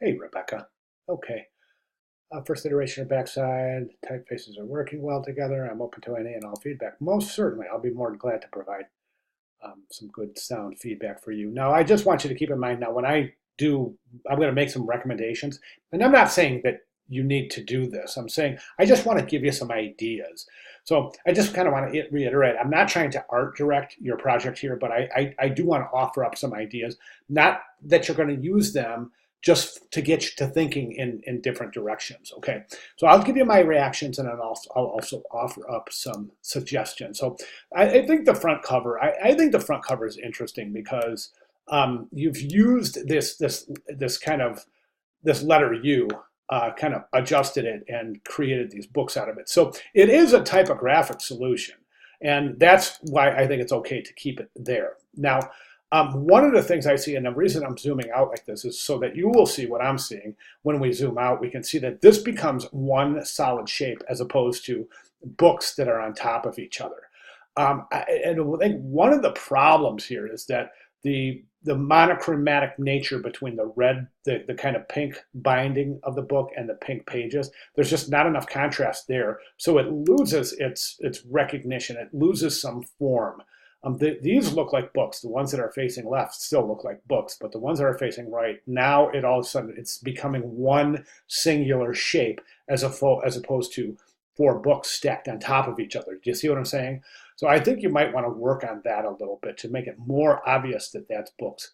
Hey, Rebecca. Okay. First iteration of backside. Typefaces are working well together. I'm open to any and all feedback. Most certainly, I'll be more than glad to provide some good sound feedback for you. Now, I just want you to keep in mind now when I'm going to make some recommendations. And I'm not saying that you need to do this. I'm saying I just want to give you some ideas. So I just kind of want to reiterate, I'm not trying to art direct your project here, but I do want to offer up some ideas. Not that you're going to use them just to get you to thinking in different directions. Okay, so I'll give you my reactions and then I'll also offer up some suggestions. So I think the front cover. I think the front cover is interesting because you've used this kind of this letter U, kind of adjusted it and created these books out of it. So it is a typographic solution, and that's why I think it's okay to keep it there. Now, one of the things I see, and the reason I'm zooming out like this is so that you will see what I'm seeing. When we zoom out, we can see that this becomes one solid shape as opposed to books that are on top of each other. And I think one of the problems here is that the monochromatic nature between the red, the kind of pink binding of the book and the pink pages, there's just not enough contrast there. So it loses its recognition. It loses some form. These look like books. The ones that are facing left still look like books, but the ones that are facing right, now it all of a sudden it's becoming one singular shape as opposed to four books stacked on top of each other. Do you see what I'm saying? So I think you might want to work on that a little bit to make it more obvious that that's books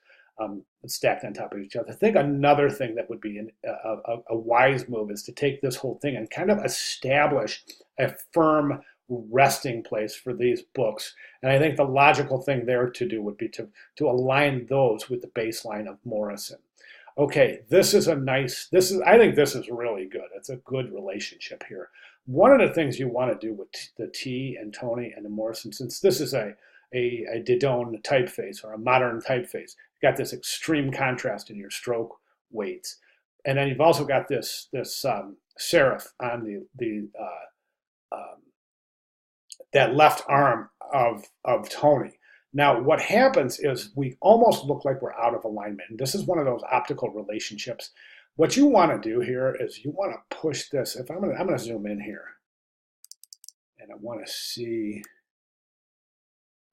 stacked on top of each other. I think another thing that would be a wise move is to take this whole thing and kind of establish a firm resting place for these books. And I think the logical thing there to do would be to align those with the baseline of Morrison. Okay, I think this is really good. It's a good relationship here. One of the things you want to do with the T and Tony and the Morrison, since this is a Didone typeface or a modern typeface, you've got this extreme contrast in your stroke weights. And then you've also got this serif on that left arm of Tony. Now, what happens is we almost look like we're out of alignment. And this is one of those optical relationships. What you want to do here is you want to push this. If I'm going to zoom in here, and I want to see.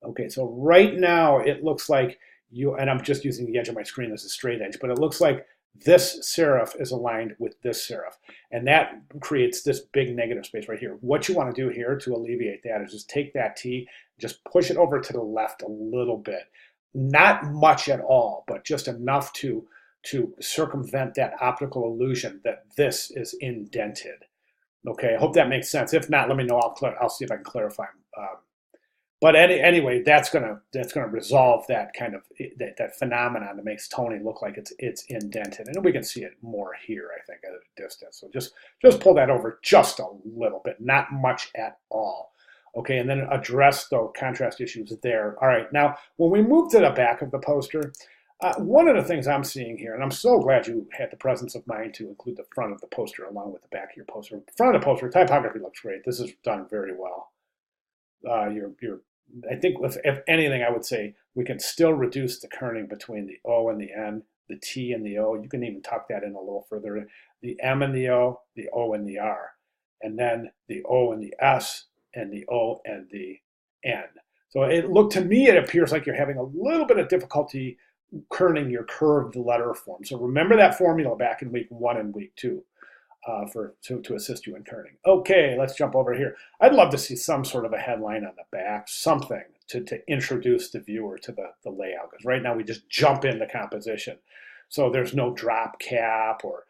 Okay, so right now it looks like and I'm just using the edge of my screen as a straight edge, but it looks like this serif is aligned with this serif, and that creates this big negative space right here. What you want to do here to alleviate that is just take that T, just push it over to the left a little bit. Not much at all, but just enough to circumvent that optical illusion that this is indented. Okay, I hope that makes sense. If not, let me know. I'll see if I can clarify. But anyway, that's gonna resolve that kind of that phenomenon that makes Tony look like it's indented, and we can see it more here, I think, at a distance. So just pull that over just a little bit, not much at all. Okay, and then address the contrast issues there. All right, now when we move to the back of the poster, one of the things I'm seeing here, and I'm so glad you had the presence of mind to include the front of the poster along with the back of your poster. Front of the poster, typography looks great. This is done very well. I think if anything, I would say we can still reduce the kerning between the O and the N, the T and the O. You can even tuck that in a little further. The M and the O and the R, and then the O and the S, and the O and the N. So to me, it appears like you're having a little bit of difficulty kerning your curved letter form. So remember that formula back in week 1 and week 2. To assist you in kerning. Okay, let's jump over here. I'd love to see some sort of a headline on the back, something to introduce the viewer to the layout. Because right now we just jump into composition, so there's no drop cap or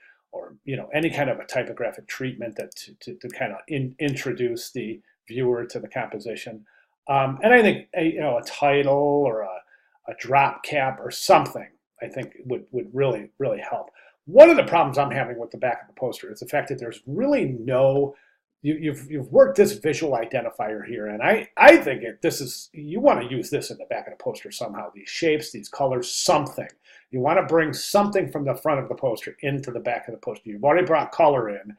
any kind of a typographic treatment that to kind of introduce the viewer to the composition. And I think a title or a drop cap or something I think would really help. One of the problems I'm having with the back of the poster is the fact that there's really you've worked this visual identifier here, and I think you want to use this in the back of the poster somehow. These shapes, these colors, something. You want to bring something from the front of the poster into the back of the poster. You've already brought color in,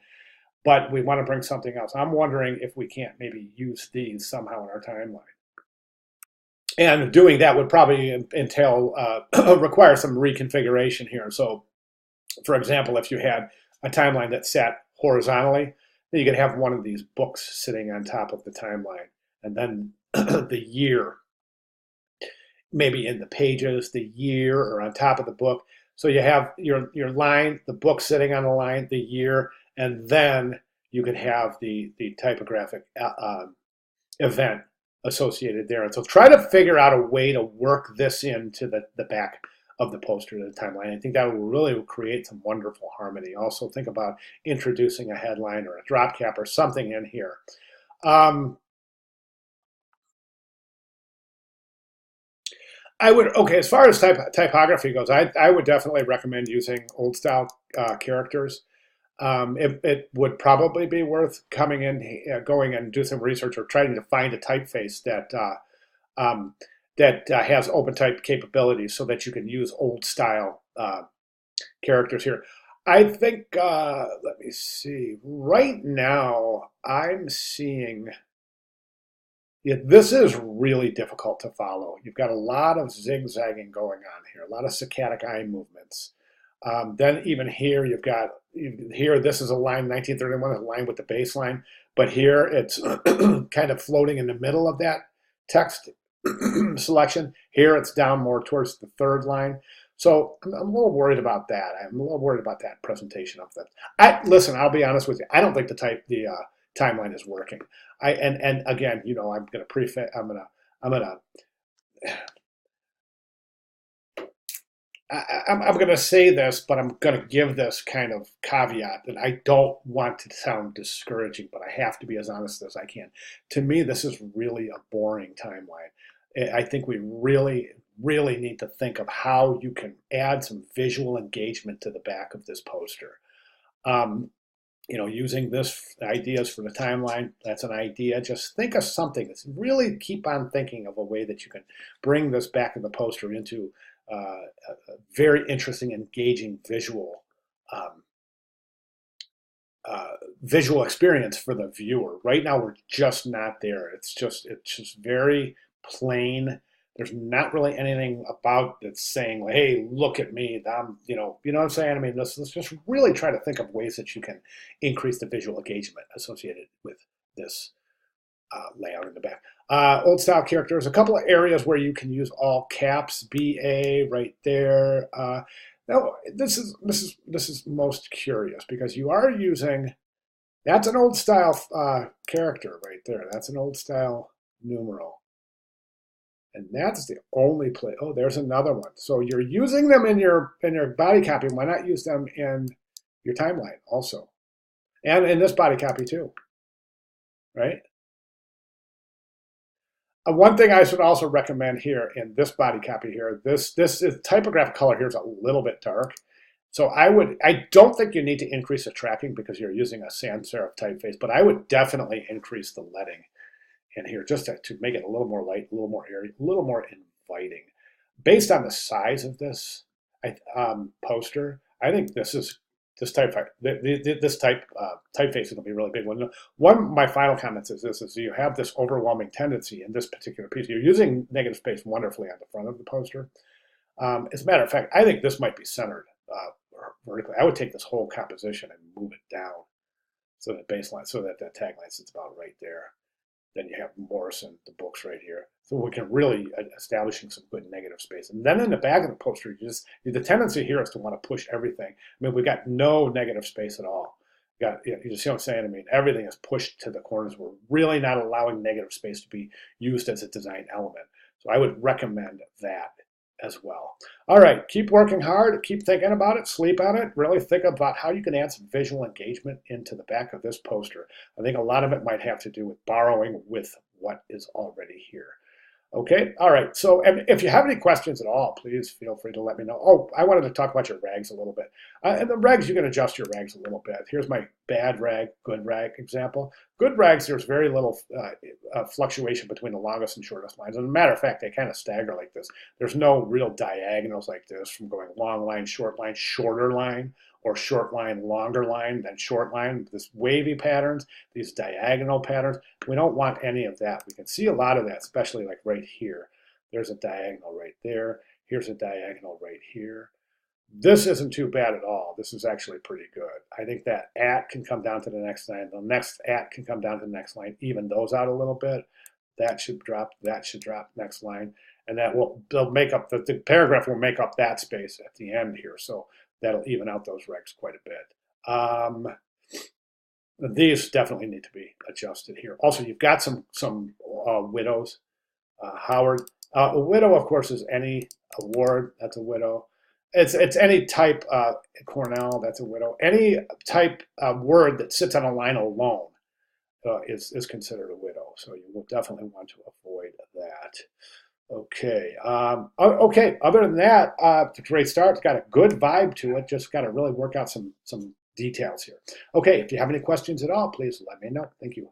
but we want to bring something else. I'm wondering if we can't maybe use these somehow in our timeline. And doing that would probably entail require some reconfiguration here. So For example, if you had a timeline that sat horizontally, then you could have one of these books sitting on top of the timeline, and then the year, maybe in the pages, the year, or on top of the book. So you have your line, the book sitting on the line, the year, and then you could have the typographic event associated there. And so try to figure out a way to work this into the back of the poster, the timeline. I think that will really create some wonderful harmony. Also think about introducing a headline or a drop cap or something in here. I would, okay, as far as typography goes, I would definitely recommend using old style characters. It would probably be worth coming in, going and do some research or trying to find a typeface that has open type capabilities so that you can use old style characters here. I think, let me see, right now I'm seeing, yeah, this is really difficult to follow. You've got a lot of zigzagging going on here, a lot of saccadic eye movements. Then even here, you've got, here, this is a line, 1931 is a line with the baseline, but here it's kind of floating in the middle of that text selection. Here it's down more towards the third line. So I'm a little worried about that. I'm a little worried about that presentation of that. Listen, I'll be honest with you. I don't think the timeline is working. And again, you know, I'm gonna I'm going to say this, but I'm going to give this kind of caveat that I don't want to sound discouraging, but I have to be as honest as I can. To me, this is really a boring timeline. I think we really, really need to think of how you can add some visual engagement to the back of this poster. Um, you know, using this ideas for the timeline, that's an idea. Just think of something. Let's really keep on thinking of a way that you can bring this back in the poster into a very interesting, engaging um, visual experience for the viewer. Right now, we're just not there. It's just very plain. There's not really anything about that's saying, like, "Hey, look at me." You know what I'm saying? I mean, let's just really try to think of ways that you can increase the visual engagement associated with this layout in the back. Old style characters, a couple of areas where you can use all caps, BA right there. Now this is most curious because you are using, that's an old style character right there. That's an old style numeral. And that's the only place. Oh, there's another one. So you're using them in your body copy. Why not use them in your timeline also? And in this body copy too, right? One thing I should also recommend here in this body copy here, this is, typographic color here is a little bit dark. So I don't think you need to increase the tracking because you're using a sans serif typeface, but I would definitely increase the leading in here just to make it a little more light, a little more airy, a little more inviting. Based on the size of this poster, I think this typeface is going to be a really big one. One of my final comments is this: is you have this overwhelming tendency in this particular piece. You're using negative space wonderfully on the front of the poster. As a matter of fact, I think this might be centered vertically. I would take this whole composition and move it down so that baseline, so that that tagline sits about right there. Then you have Morrison, the books right here. So we can really establishing some good negative space. And then in the back of the poster, the tendency here is to want to push everything. I mean, we got no negative space at all. You see what I'm saying? I mean, everything is pushed to the corners. We're really not allowing negative space to be used as a design element. So I would recommend that as well. All right, keep working hard, keep thinking about it, sleep on it, really think about how you can add some visual engagement into the back of this poster. I think a lot of it might have to do with borrowing with what is already here. Okay, all right. So if you have any questions at all, please feel free to let me know. Oh, I wanted to talk about your rags a little bit. And the rags, you can adjust your rags a little bit. Here's my bad rag, good rag example. Good rags, there's very little fluctuation between the longest and shortest lines. As a matter of fact, they kind of stagger like this. There's no real diagonals like this from going long line, shorter line, or short line, longer line, then short line. This wavy patterns, these diagonal patterns. We don't want any of that. We can see a lot of that, especially like right here. There's a diagonal right there. Here's a diagonal right here. This isn't too bad at all. This is actually pretty good. I think that at can come down to the next line. The next at can come down to the next line. Even those out a little bit. That should drop. That should drop next line. And that will they'll make up the paragraph will make up that space at the end here. So that'll even out those regs quite a bit. These definitely need to be adjusted here. Also, you've got some widows. Howard. A widow, of course, is any award. That's a widow. It's any type, Cornell, that's a widow. Any type word that sits on a line alone is considered a widow. So you will definitely want to avoid that. Okay. Okay. Other than that, it's a great start. It's got a good vibe to it. Just got to really work out some details here. Okay. If you have any questions at all, please let me know. Thank you.